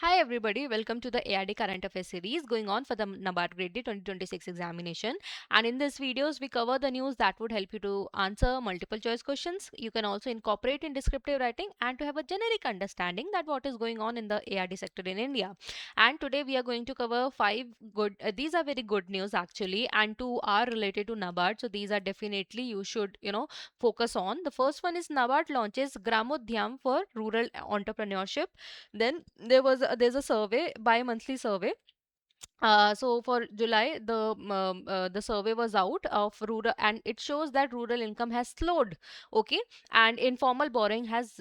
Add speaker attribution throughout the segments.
Speaker 1: Hi everybody, welcome to the ARD Current Affairs series going on for the NABARD Grade A 2026 examination. And in this videos, we cover the news that would help you to answer multiple choice questions. You can also incorporate in descriptive writing and to have a generic understanding that what is going on in the ARD sector in India. And today we are going to cover five good, these are very good news actually, and two are related to NABARD. So these are definitely you should, focus on. The first one is NABARD launches Gramodyam for rural entrepreneurship. Then there's a survey, bi-monthly survey. So for July, the survey was out of rural, and it shows that rural income has slowed, okay, and informal borrowing has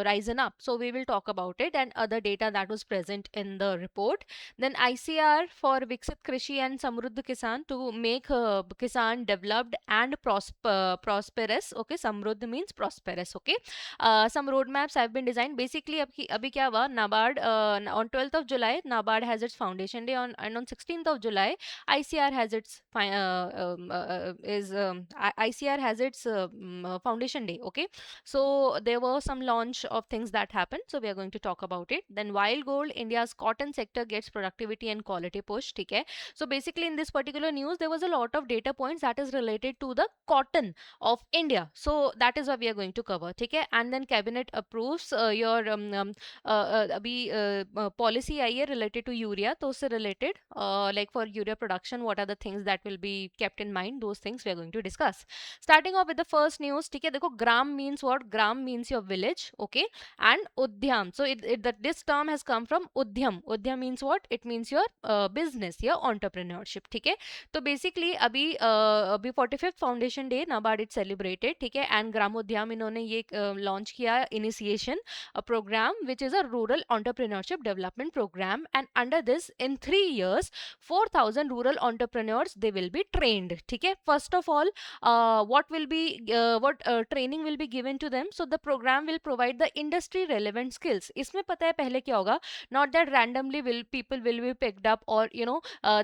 Speaker 1: risen up. So we will talk about it and other data that was present in the report. Then ICR for Viksit Krishi and Samruddh Kisan to make Kisan developed and prosperous. Okay, Samruddh means prosperous. Okay, some roadmaps have been designed. Basically, abhi kya hua? NABARD on 12th of July, NABARD has its foundation day and on 16th of July, ICR has its ICR has its foundation day. Okay, so there were some launch of things that happened. So we are going to talk about it. Then Wild Gold, India's cotton sector gets productivity and quality push. Okay, so basically in this particular news, there was a lot of data points that is related to the cotton of India. So that is what we are going to cover. Okay, and then cabinet approves your अभी policy आई है related to urea, तो उससे related like for urea production, what are the things that will be kept in mind? Those things we are going to discuss. Starting off with the first news, ठीक है, देखो gram means what? Gram means your village, okay, and उद्यम. So this term has come from उद्यम. उद्यम means what? It means your business, your entrepreneurship, ठीक है. तो basically अभी 45th foundation day NABARD it celebrated, ठीक है, एंड ग्रामोद्यम इन्होंने ये लॉन्च किया initiation a program which is a rural entrepreneurship development program, and under this in 3 years 4,000 rural entrepreneurs they will be trained. ठीक है, first of all what training will be given to them? So the program will provide the industry relevant skills. इसमें पता है पहले क्या होगा? Not that randomly will people will be picked up or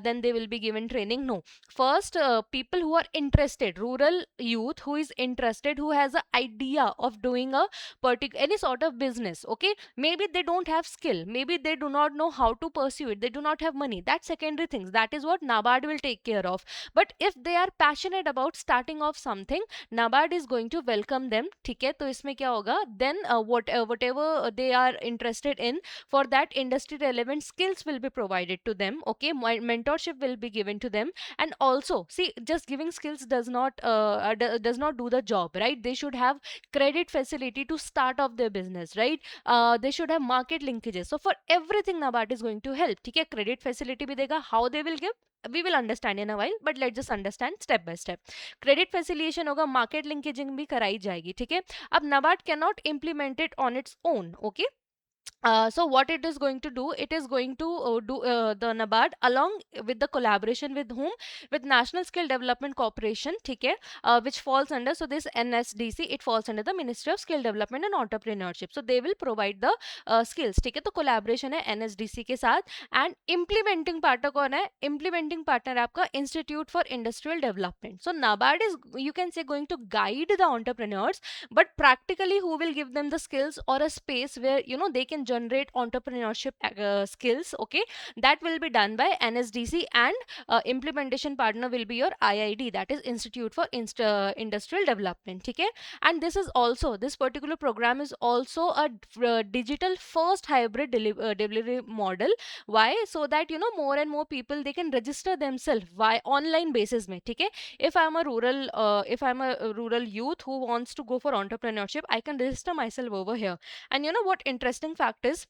Speaker 1: then they will be given training. No, first people who are interested, rural youth who is interested, who has an idea of doing a any sort of business. Okay, maybe they don't have skill, maybe they do not know how to pursue it, they do not have money, that's secondary things, that is what NABARD will take care of. But if they are passionate about starting off something, NABARD is going to welcome them. ठीक है, तो इसमें क्या होगा? Then whatever they are interested in, for that industry relevant skills will be provided to them. Okay, mentorship will be given to them. And also see, just giving skills does not do the job, right? They should have credit facility to start off their business, right? They should have market linkages. So for everything NABARD is going to help. ठीक है, credit facility भी देगा. How they will give, we will understand in a while, but let's just understand step by step. Credit facilitation होगा, market linkaging भी कराई जाएगी. ठीक है, अब NABARD cannot implement it on its own. Okay, so what it is going to do, it is going to do the NABARD along with the collaboration with whom? With National Skill Development Corporation, ठीक है, which falls under, so this NSDC, it falls under the Ministry of Skill Development and Entrepreneurship. So they will provide the skills. ठीक है, तो collaboration है NSDC के साथ. And implementing partner कौन है? Implementing partner है आपका Institute for Industrial Development. So NABARD is, you can say, going to guide the entrepreneurs, but practically who will give them the skills or a space where they can generate entrepreneurship skills. Okay, that will be done by NSDC, and implementation partner will be your IID, that is Institute for Industrial Development. Okay, and this particular program is also a digital first hybrid delivery model. Why? So that more and more people they can register themselves by online basis में. ठीक है, if I'm a rural youth who wants to go for entrepreneurship, I can register myself over here. And you know what interesting fact is,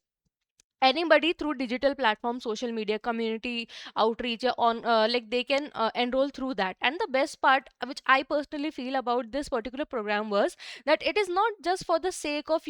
Speaker 1: anybody through digital platform, social media, community outreach, on like they can enroll through that. And the best part which I personally feel about this particular program was that it is not just for the sake of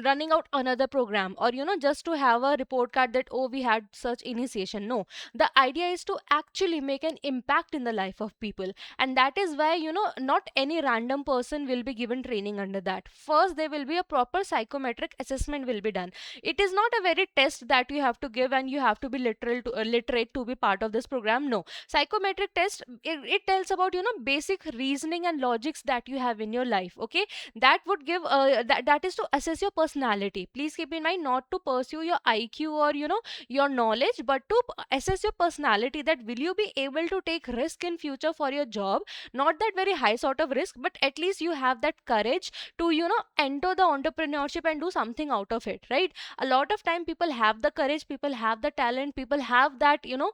Speaker 1: running out another program, or just to have a report card that, oh, we had such initiation. No, the idea is to actually make an impact in the life of people. And that is why not any random person will be given training under that. First there will be a proper psychometric assessment will be done. It it is not a very test that you have to give and you have to be literate to be part of this program. No, psychometric test, it tells about, you know, basic reasoning and logics that you have in your life. Okay, that would give that is to assess your personality. Please keep in mind, not to pursue your IQ or, you know, your knowledge, but to assess your personality, that will you be able to take risk in future for your job. Not that very high sort of risk, but at least you have that courage to, you know, enter the entrepreneurship and do something out of it, right? A lot of time people have the courage, people have the talent, people have that, you know,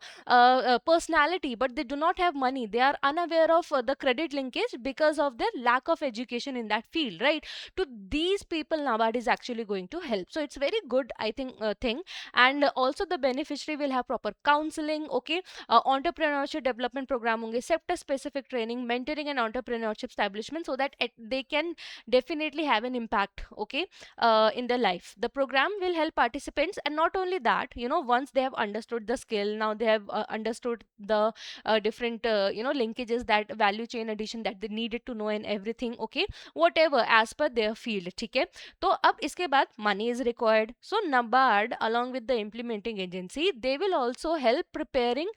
Speaker 1: personality, but they do not have money. They are unaware of the credit linkage because of their lack of education in that field, right? To these people, NABARD is actually going to help. So it's very good, I think, thing. And also the beneficiary will have proper counseling. Okay, entrepreneurship development program होंगे, sector specific training, mentoring and entrepreneurship establishment, so that they can definitely have an impact, okay, in their life. The program will help participants, and not only that, you know, once they have understood the skill, now they have understood the different you know, linkages, that value chain addition that they needed to know and everything. Okay, whatever as per their field. ठीक है, तो अब इसके बाद money is required. So NABARD along with the implementing agency, they will also help preparing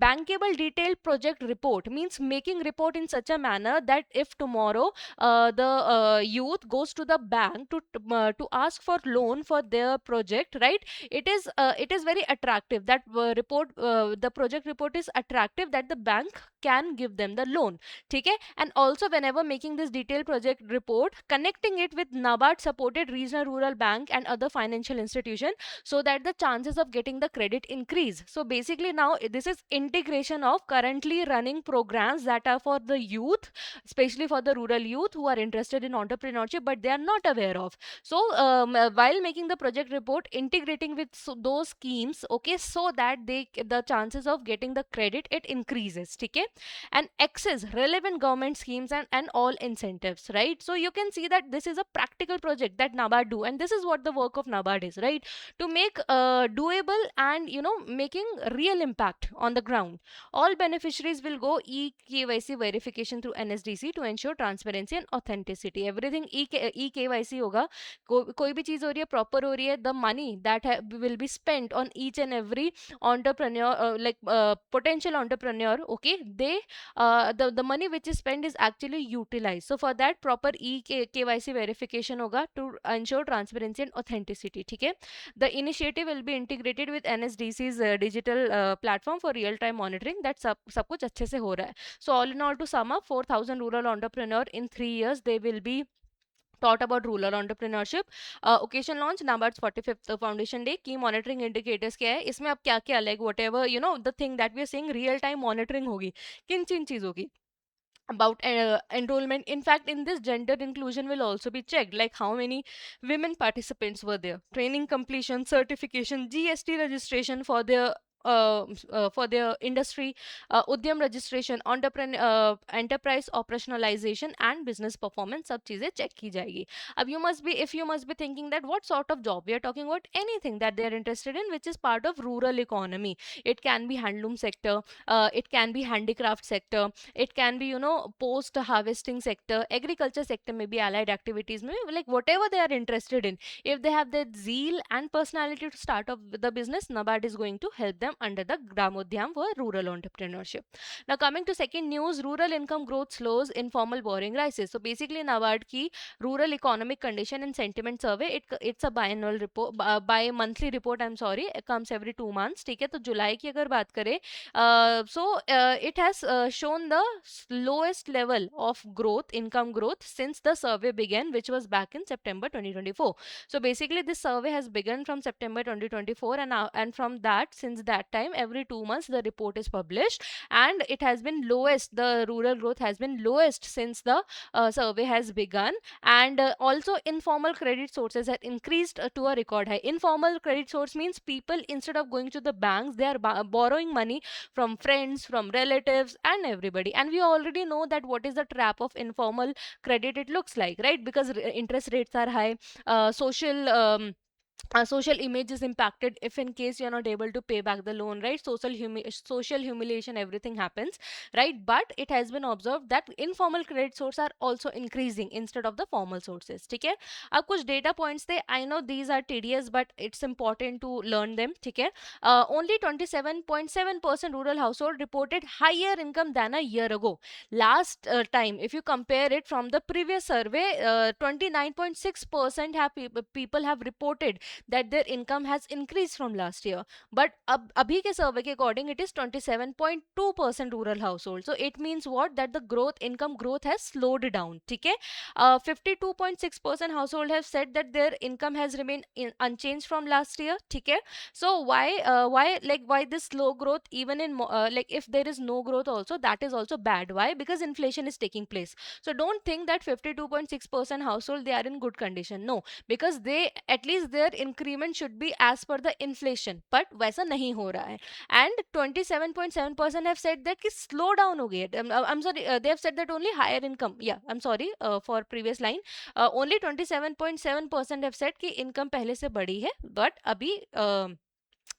Speaker 1: bankable detailed project report, means making report in such a manner that if tomorrow the youth goes to the bank to ask for loan for their project, right, it is very attractive, that report, the project report is attractive, that the bank can give them the loan. ठीक है, and also whenever making this detailed project report, connecting it with NABARD supported regional rural bank and other financial institution, so that the chances of getting the credit increase. So basically now this is integration of currently running programs that are for the youth, especially for the rural youth who are interested in entrepreneurship but they are not aware of. So while making the project report, integrating with those schemes, okay, so that the chances of getting the credit, it increases. Okay, and access relevant government schemes and all incentives, right? So you can see that this is a practical project that NABARD do, and this is what the work of NABARD is, right? To make doable and, you know, making real impact on the ground. All beneficiaries will go e-KYC verification through NSDC to ensure transparency and authenticity. Everything e-KYC होगा, कोई भी चीज हो रही है proper हो रही है, the money that will be spent on each and every entrepreneur, potential entrepreneur, okay, they the money which is spent is actually utilized. So for that proper e-KYC verification होगा to ensure transparency and authenticity. ठीक है, the initiative will be integrated with NSDC's digital platform for real time monitoring, that सब कुछ अच्छे से हो रहा है. So all in all, to sum up, 4,000 rural entrepreneur in 3 years, they will be taught about rural entrepreneurship. Occasion launch NABARD's 45th foundation day. Key monitoring indicators क्या है इसमें, अब क्या क्या, like whatever, you know, the thing that we are saying, real time monitoring होगी, किन किन चीजों की, about enrollment. In fact, in this, gender inclusion will also be checked, like how many women participants were there, training completion, certification, GST registration for their industry, Udyam registration, enterprise operationalization and business performance, सब चीजें check की जाएगी. अब you must be thinking that what sort of job we are talking about, anything that they are interested in which is part of rural economy. It can be handloom sector, it can be handicraft sector, it can be, you know, post harvesting sector, agriculture sector, maybe allied activities, maybe like whatever they are interested in. If they have the zeal and personality to start up the business, NABARD is going to help them under the Gramodyam for rural entrepreneurship. Now coming to second news, rural income growth slows, informal borrowing rises. So basically NABARD की rural economic condition and sentiment survey, it's a biannual report, bi-monthly report, I'm sorry, it comes every 2 months. ठीक है, तो जुलाई की अगर बात करें, it has shown the lowest level of growth, income growth, since the survey began, which was back in September 2024. So basically this survey has begun from September 2024, and from that, since that time, every 2 months the report is published, and it has been lowest, the rural growth has been lowest since the survey has begun. And also informal credit sources have increased to a record high. Informal credit source means people, instead of going to the banks, they are borrowing money from friends, from relatives and everybody. And we already know that what is the trap of informal credit it looks like, right? Because interest rates are high, social social image is impacted if in case you're not able to pay back the loan, right? Social humiliation, everything happens, right? But it has been observed that informal credit sources are also increasing instead of the formal sources. ठीक है? अब कुछ data points थे, I know these are tedious but it's important to learn them. ठीक है? Only 27.7% rural household reported higher income than a year ago. Last time, if you compare it from the previous survey, 29.6% people have reported that their income has increased from last year. But abhi ke survey ke according, it is 27.2% rural household. So it means what? That the income growth has slowed down. ठीक है? 52.6% household have said that their income has remained unchanged from last year. ठीक है? So why this slow growth, even in like if there is no growth also, that is also bad. Why? Because inflation is taking place. So don't think that 52.6% household they are in good condition. No, because they, at least their increment should be as per the inflation, but वैसा नहीं हो रहा है. And 27.7% have said that कि slow down हो गई है. I'm sorry, they have said that only higher income, yeah, I'm sorry for previous line, only 27.7% have said कि income पहले से बढ़ी है, but अभी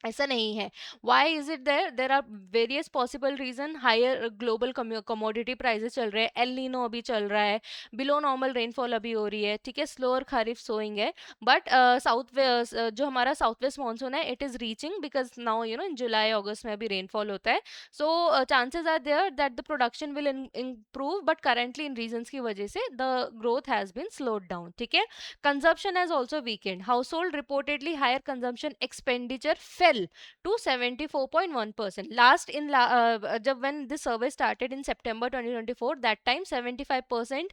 Speaker 1: ऐसा नहीं है. Why is it there? There are various possible reason. Higher global commodity prices चल रहे हैं, एल नीनो अभी चल रहा है, बिलो नॉर्मल रेनफॉल अभी हो रही है, ठीक है, स्लोअर खरीफ सोइंग है. बट साउथ वेस्ट, जो हमारा साउथ वेस्ट मानसून है, it is reaching, because now you know in July August में अभी रेनफॉल होता है. So chances are there that the production will improve, but currently in regions की वजह से the growth has been slowed down. ठीक है? Consumption has also weakened. Household reportedly higher consumption expenditure fell to 74.1%. Last in when this survey started in September 2024, that time 75%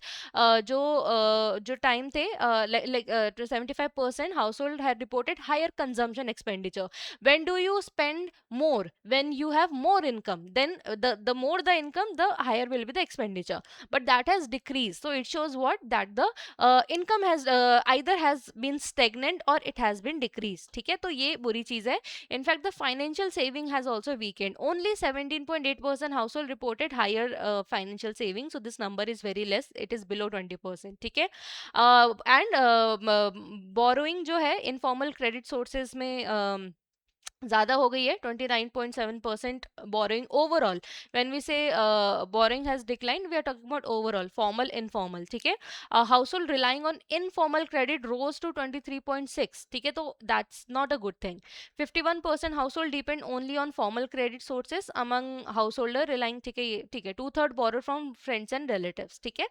Speaker 1: जो time थे, like 75% household had reported higher consumption expenditure. When do you spend more? When you have more income, then the more the income, the higher will be the expenditure. But that has decreased. So it shows what? That the income has either has been stagnant or it has been decreased. ठीक है? तो ये बुरी चीज है. In fact, the financial saving has also weakened. Only 17.8% household reported higher financial saving. So this number is very less. It is below 20%. ठीक है? And borrowing जो है informal credit sources में ज़्यादा हो गई है. 29.7% borrowing overall. When we say borrowing has declined, we are talking about overall, formal, informal. ठीक है? Household relying on informal credit rose to 23.6. ठीक है? तो that's not a good thing. 51% household depend only on formal credit sources among householder relying. ठीक है? ठीक है, 2/3 borrow from friends and relatives. ठीक है?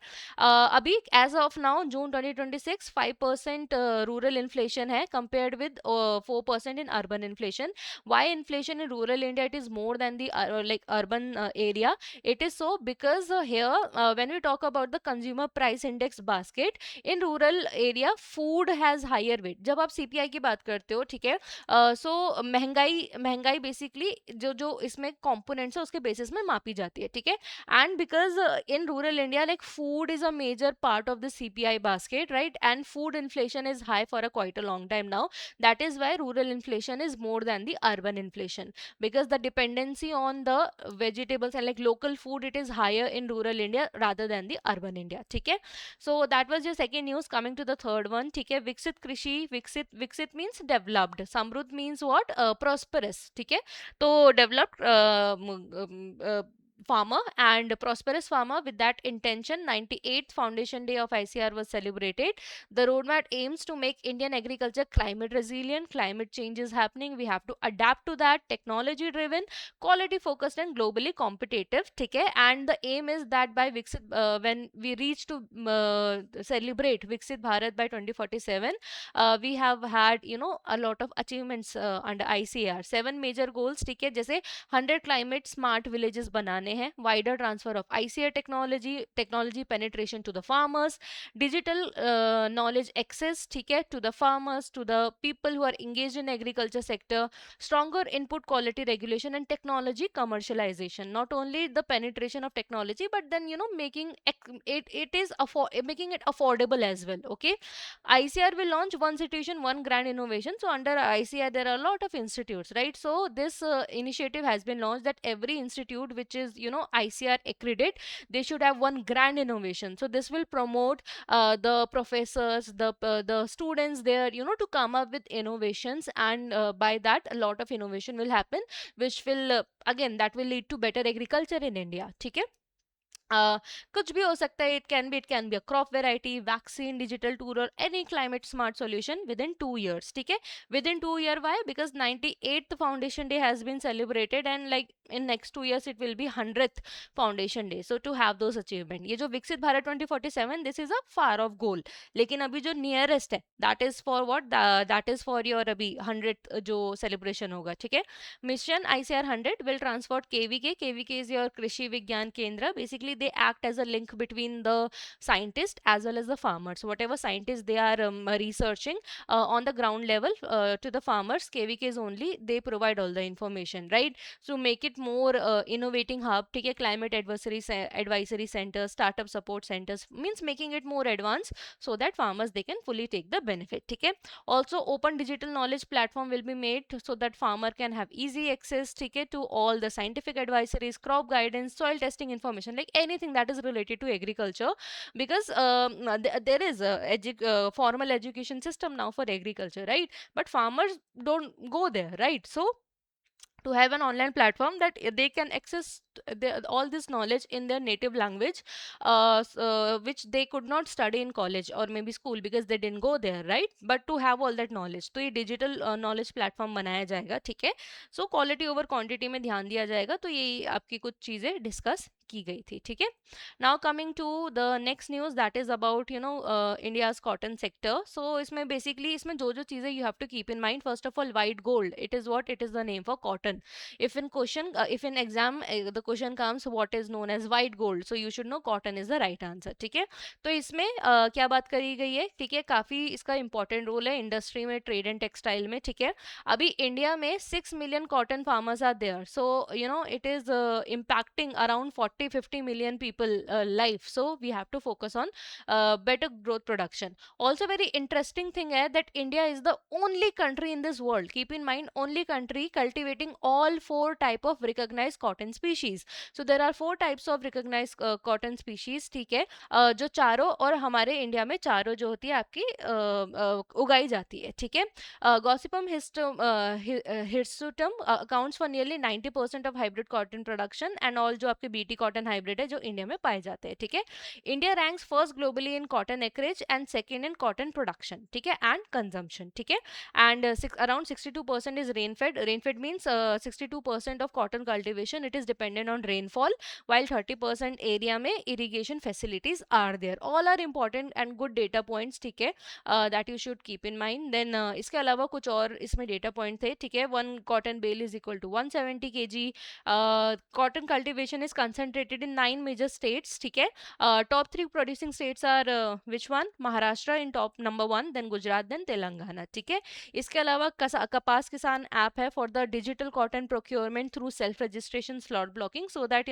Speaker 1: अभी as of now June 2026, 5% rural inflation है compared with 4% in urban inflation. Why inflation in rural India it is more than the like urban area? It is so because here when we talk about the consumer price index basket, in rural area food has higher weight. जब आप CPI की बात करते हो, ठीक है, सो महंगाई महंगाई बेसिकली जो जो इसमें कंपोनेंट्स है उसके बेसिस में मापी जाती है. ठीक है? And because in rural India, like food is a major part of the CPI basket, right? And food inflation is high for a quite a long time now. That is why rural inflation is more than the urban inflation, because the dependency on the vegetables and like local food, it is higher in rural India rather than the urban India. ठीक है? So that was your second news. Coming to the third one, ठीक है, विकसित कृषि, विकसित means developed, समृद्ध means what? Prosperous. ठीक है? तो developed farmer and prosperous farmer. With that intention, 98th foundation day of ICAR was celebrated. The roadmap aims to make Indian agriculture climate resilient. Climate change is happening, we have to adapt to that. Technology driven, quality focused and globally competitive. ठीक है? And the aim is that by when we reach to celebrate Viksit Bharat by 2047, we have had a lot of achievements under ICAR. 7 major goals. ठीक है? जैसे 100 climate smart villages बनाने हैं, wider transfer of ICAR technology penetration to the farmers, digital knowledge access, ठीक है, to the farmers, to the people who are engaged in agriculture sector, stronger input quality regulation and technology commercialization. Not only the penetration of technology, but then making making it affordable as well. Okay? ICR will launch one institution, one grand innovation. So under ICR, there are a lot of institutes, right? So this initiative has been launched that every institute which is ICR accredit, they should have one grand innovation. So this will promote the professors, the students there, to come up with innovations, and by that a lot of innovation will happen, which will again that will lead to better agriculture in India. ठीक है? uh, कुछ भी हो सकता है. It can be a crop variety, vaccine, digital tool, or any climate smart solution within 2 years. ठीक है? Within 2 year, why? Because 98th foundation day has been celebrated, and like in next 2 years it will be 100th foundation day. So to have those achievement, ये जो विकसित Bharat 2047, this is a far off goal. लेकिन अभी जो nearest है, that is for what? That is for your अभी 100th जो celebration होगा. ठीक है? Mission ICR 100 will transport KVK. KVK is your Krishi Vigyan Kendra. Basically, they act as a link between the scientist as well as the farmers. Whatever scientists they are researching on the ground level to the farmers, KVK is only they provide all the information, right? So make it more innovating hub. Take a climate advisory centers, startup support centers, means making it more advanced so that farmers they can fully take the benefit. Okay. Also, open digital knowledge platform will be made so that farmer can have easy access, okay, to all the scientific advisories, crop guidance, soil testing information, like anything that is related to agriculture. Because there is a formal education system now for agriculture, right? But farmers don't go there, right? So to have an online platform that they can access all this knowledge in their native language, which they could not study in college or maybe school because they didn't go there, right? But to have all that knowledge, तो ये digital knowledge platform बनाया जाएगा. ठीक है? So quality over quantity में ध्यान दिया जाएगा. तो ये आपकी कुछ चीजें discuss की गई थी. ठीक है? Now coming to the next news, that is about India's cotton sector. So इसमें basically इसमें जो जो चीजें you have to keep in mind. First of all, white gold, it is what? It is the name for cotton. If in exam the question comes what is known as white gold, so you should know cotton is the right answer. ठीक है? तो इसमें क्या बात करी गई है? ठीक है? काफी इसका इंपॉर्टेंट रोल है इंडस्ट्री में, ट्रेड एंड टेक्सटाइल में. ठीक है? अभी इंडिया में 6 million cotton farmers are there, so it is impacting around 40-50 million people life. So we have to focus on better growth production. Also very interesting thing है that India is the only country in this world, keep in mind, only country cultivating all 4 type of recognized cotton species. So there are 4 types of recognized cotton species. ठीक है? जो चारों और हमारे India में चारों जो होती है आपकी उगाई जाती है. ठीक है? Gossypum hirsutum accounts for nearly 90% of hybrid cotton production, and all जो आपके BT cotton hybrid है जो इंडिया में पाए जाते हैं. ठीक है? India ranks first globally in cotton acreage and second in cotton production. ठीक है? And consumption. ठीक है? And around 62% is rain fed. Rain fed means 62% of cotton cultivation it is dependent on rainfall, while 30% area में irrigation facilities are there. All are important and good data points. ठीक है? That you should keep in mind. Then इसके अलावा कुछ और इसमें data point थे. ठीक है? One cotton bale is equal to 170 kg. Cotton cultivation is concentrated in 9 major states. ठीक है? Top 3 producing states are which one? Maharashtra in top number 1, then Gujarat, then Telangana. ठीक है? इसके अलावा कपास किसान ऐप है for the digital cotton procurement through self registration slot blocking, so that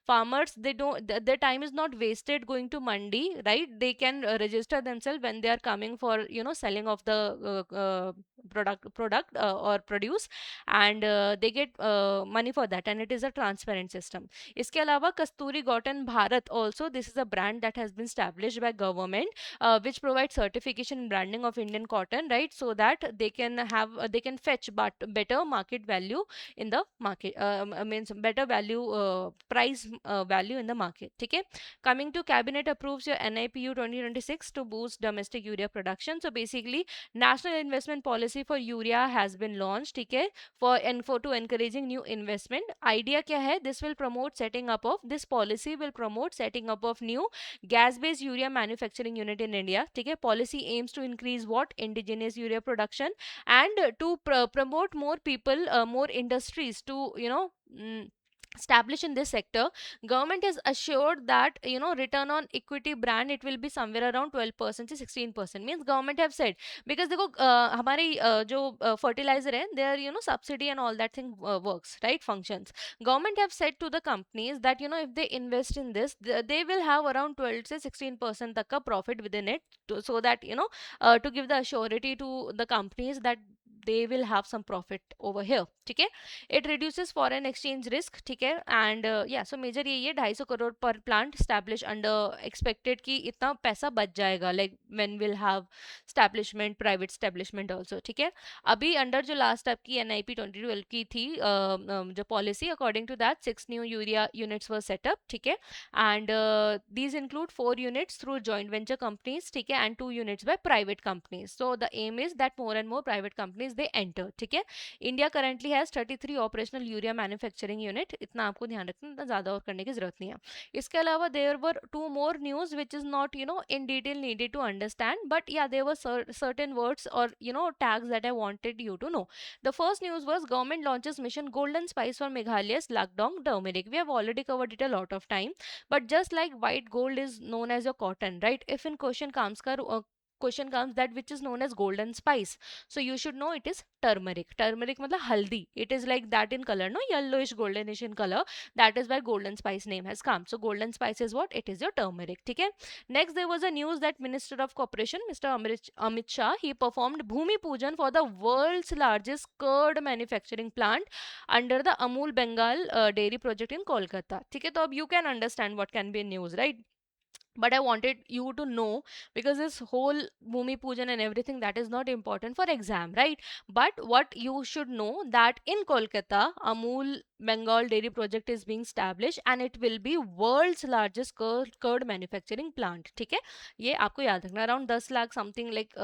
Speaker 1: farmers they don't their time is not wasted going to mandi, right? They can register themselves when they are coming for selling of the product or produce, and they get money for that, and it is a transparent system. इसके अलावा कस्तूरी cotton Bharat also, this is a brand that has been established by government, which provides certification and branding of Indian cotton, right? So that they can have they can fetch but better market value in the market, means better value price value in the market. ठीक है? Coming to cabinet approves your NIPU 2026 to boost domestic urea production. So basically national investment policy for urea has been launched. ठीक है? For to encouraging new investment. Idea क्या है? This will promote setting up of this policy will promote setting up of new gas based urea manufacturing unit in India. ठीक है? Policy aims to increase what? Indigenous urea production, and to promote more people, more industries to establish in this sector. Government has assured that return on equity brand it will be somewhere around 12% to 16%. Means government have said, because देखो हमारे जो fertilizer है their subsidy and all that thing works, right? Functions. Government have said to the companies that if they invest in this they will have around 12 to 16% तक का profit within it, so that to give the surety to the companies that they will have some profit over here. ठीक है, it reduces foreign exchange risk. ठीक है, and yeah, so major यही है, 250 करोड़ पर plant established under expected कि इतना पैसा बच जाएगा, like when we'll have establishment, private establishment also. ठीक है, अभी अंडर जो लास्ट आपकी NIP 2012 की थी जो policy, according to that 6 new urea units were set up. ठीक है, and these include 4 units through joint venture companies. ठीक है, and 2 units by private companies. So the aim is that more and more private companies they enter. ठीक है, India currently has 33 operational urea manufacturing unit. इतना आपको ध्यान रखना, इतना ज़्यादा और करने की ज़रूरत नहीं है. इसके अलावा there were 2 more news which is not in detail needed to understand, but yeah, there were certain words or tags that I wanted you to know. The first news was government launches mission Golden Spice for Meghalaya's Lakdong turmeric. We have already covered it a lot of time, but just like white gold is known as your cotton, right? If in question comes that which is known as golden spice, so you should know it is turmeric. Turmeric matlab haldi, it is like that in color, no, yellowish goldenish in color. That is why golden spice name has come. So golden spice is what? It is your turmeric. Okay. Next, there was a news that Minister of Corporation Mr. Amit Shah, he performed Bhumi Pujan for the world's largest curd manufacturing plant under the Amul Bengal dairy project in Kolkata. ठीक है, तो अब you can understand what can be news, right? But I wanted you to know, because this whole Bhumi Pujan and everything, that is not important for exam, right? But what you should know, that in Kolkata Amul Bengal dairy project is being established and it will be world's largest curd manufacturing plant. ठीक है, ये आपको याद रखना. Around 10 lakh something like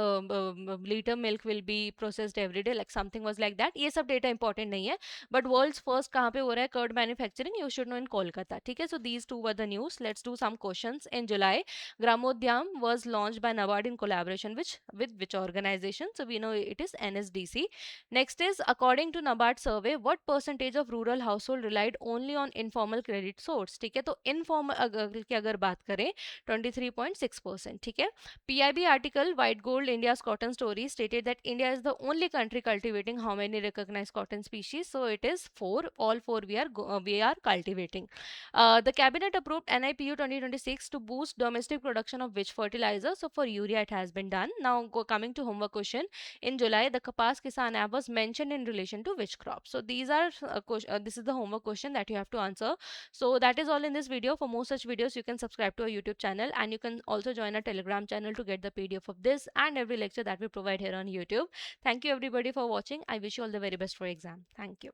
Speaker 1: liter milk will be processed every day, like something was like that. ये सब data important नहीं है, but world's first कहाँ पे हो रहा है curd manufacturing, you should know in Kolkata. ठीक है, so these two were the news. Let's do some questions. In July, Gramodyam was launched by NABARD in collaboration with which organization? So we know it is NSDC. Next is, according to NABARD survey, what percentage of rural household relied only on informal credit source? ठीक है, तो informal की अगर बात करें 23.6%. ठीक है, PIB article White Gold India's Cotton Story stated that India is the only country cultivating how many recognized cotton species? So it is 4. All 4 we are cultivating. The cabinet approved NIPU 2026 to boost domestic production of which fertilizer? So for urea it has been done. Now coming to homework question. In July, the Kapas Kisan app was mentioned in relation to which crop? So these are this is the homework question that you have to answer. So that is all in this video. For more such videos, you can subscribe to our YouTube channel, and you can also join our Telegram channel to get the PDF of this and every lecture that we provide here on YouTube. Thank you everybody for watching. I wish you all the very best for exam. Thank you.